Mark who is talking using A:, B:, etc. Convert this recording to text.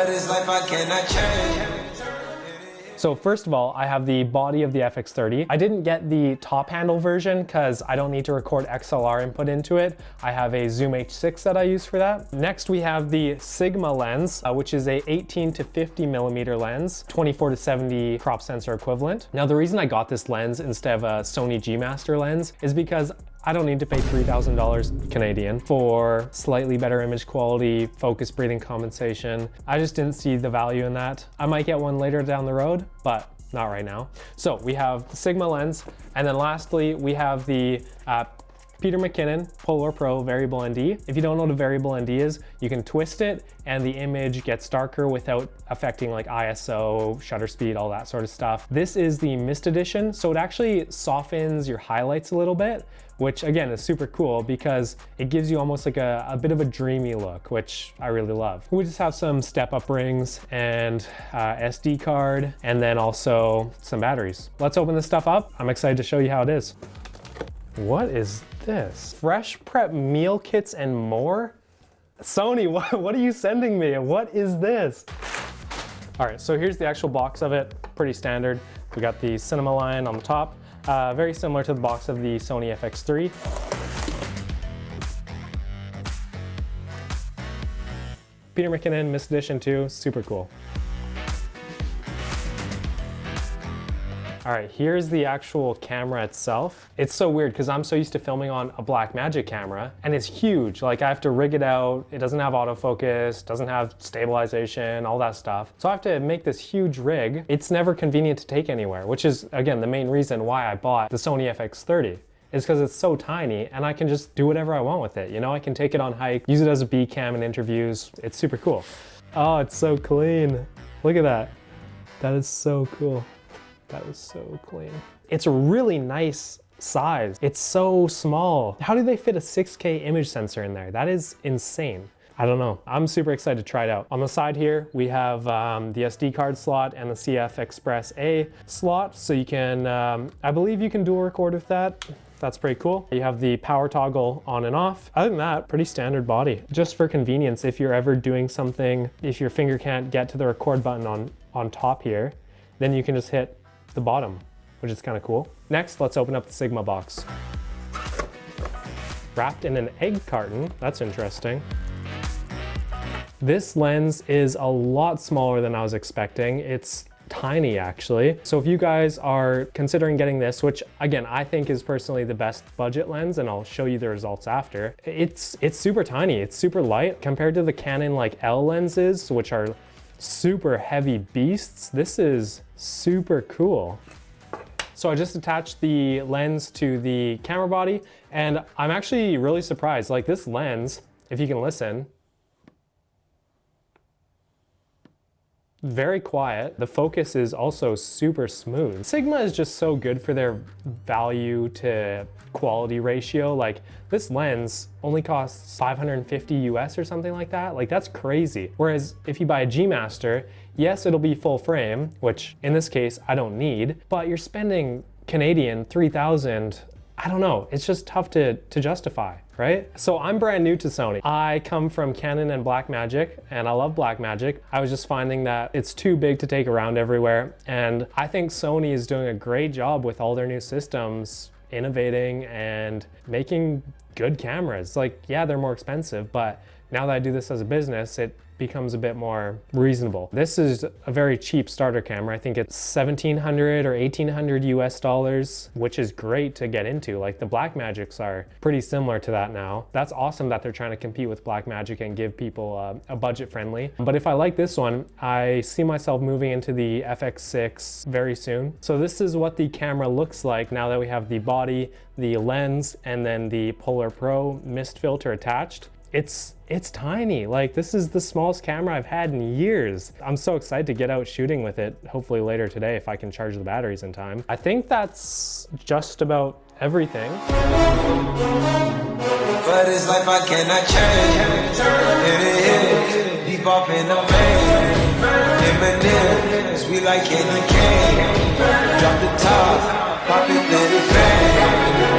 A: For this life I cannot change.
B: So first of all, I have the body of the FX30. I didn't get the top handle version because I don't need to record XLR input into it. I have a Zoom H6 that I use for that. Next, we have the Sigma lens, which is a 18 to 50 millimeter lens, 24 to 70 crop sensor equivalent. Now, the reason I got this lens instead of a Sony G Master lens is because I don't need to pay $3,000 Canadian for slightly better image quality, focus breathing compensation. I just didn't see the value in that. I might get one later down the road, but not right now. So we have the Sigma lens, and then lastly, we have the Peter McKinnon Polar Pro Variable ND. If you don't know what a Variable ND is, you can twist it and the image gets darker without affecting like ISO, shutter speed, all that sort of stuff. This is the Mist Edition, so it actually softens your highlights a little bit, which again is super cool because it gives you almost like a bit of a dreamy look, which I really love. We just have some step-up rings and SD card, and then also some batteries. Let's open this stuff up. I'm excited to show you how it is. What is this? Fresh prep meal kits and more? Sony, what are you sending me? What is this? All right, so here's the actual box of it. Pretty standard. We got the cinema line on the top. Very similar to the box of the Sony FX3. Peter McKinnon Mist Edition 2, super cool. All right, here's the actual camera itself. It's so weird because I'm so used to filming on a Blackmagic camera and it's huge. Like I have to rig it out. It doesn't have autofocus, doesn't have stabilization, all that stuff. So I have to make this huge rig. It's never convenient to take anywhere, which is again, the main reason why I bought the Sony FX30 is because it's so tiny and I can just do whatever I want with it. You know, I can take it on hike, use it as a B cam in interviews. It's super cool. Oh, it's so clean. Look at that. That is so cool. That was so clean. It's a really nice size. It's so small. How do they fit a 6K image sensor in there? That is insane. I don't know. I'm super excited to try it out. On the side here, we have the SD card slot and the CF Express A slot. So you can, I believe you can dual record with that. That's pretty cool. You have the power toggle on and off. Other than that, pretty standard body. Just for convenience, if you're ever doing something, if your finger can't get to the record button on top here, then you can just hit the bottom, which is kind of cool. Next, let's open up the Sigma box. Wrapped in an egg carton, that's interesting. This lens is a lot smaller than I was expecting. It's tiny actually. So if you guys are considering getting this, which again, I think is personally the best budget lens, and I'll show you the results after, it's super tiny, it's super light compared to the Canon like L lenses, which are super heavy beasts. This is super cool. So I just attached the lens to the camera body and I'm actually really surprised. Like this lens, if you can listen, very quiet. The focus is also super smooth. Sigma is just so good for their value to quality ratio. Like this lens only costs 550 US or something like that. Like that's crazy. Whereas if you buy a G Master, yes, it'll be full frame, which in this case I don't need, but you're spending Canadian 3,000. I don't know, it's just tough to justify, right? So I'm brand new to Sony. I come from Canon and Blackmagic, and I love Blackmagic. I was just finding that it's too big to take around everywhere, and I think Sony is doing a great job with all their new systems, innovating and making good cameras. Like, yeah, they're more expensive, but now that I do this as a business, it becomes a bit more reasonable. This is a very cheap starter camera. I think it's $1,700 or $1,800 US dollars, which is great to get into. Like the Blackmagics are pretty similar to that now. That's awesome that they're trying to compete with Blackmagic and give people a budget friendly. But if I like this one, I see myself moving into the FX6 very soon. So this is what the camera looks like now that we have the body, the lens, and then the Polar Pro mist filter attached. It's tiny. Like this is the smallest camera I've had in years. I'm so excited to get out shooting with it, hopefully later today if I can charge the batteries in time. I think that's just about everything.
A: For this life I cannot change. Deep off in the vein. Eminem, sweet like candy cane. Drop the top, pop it, let it bang.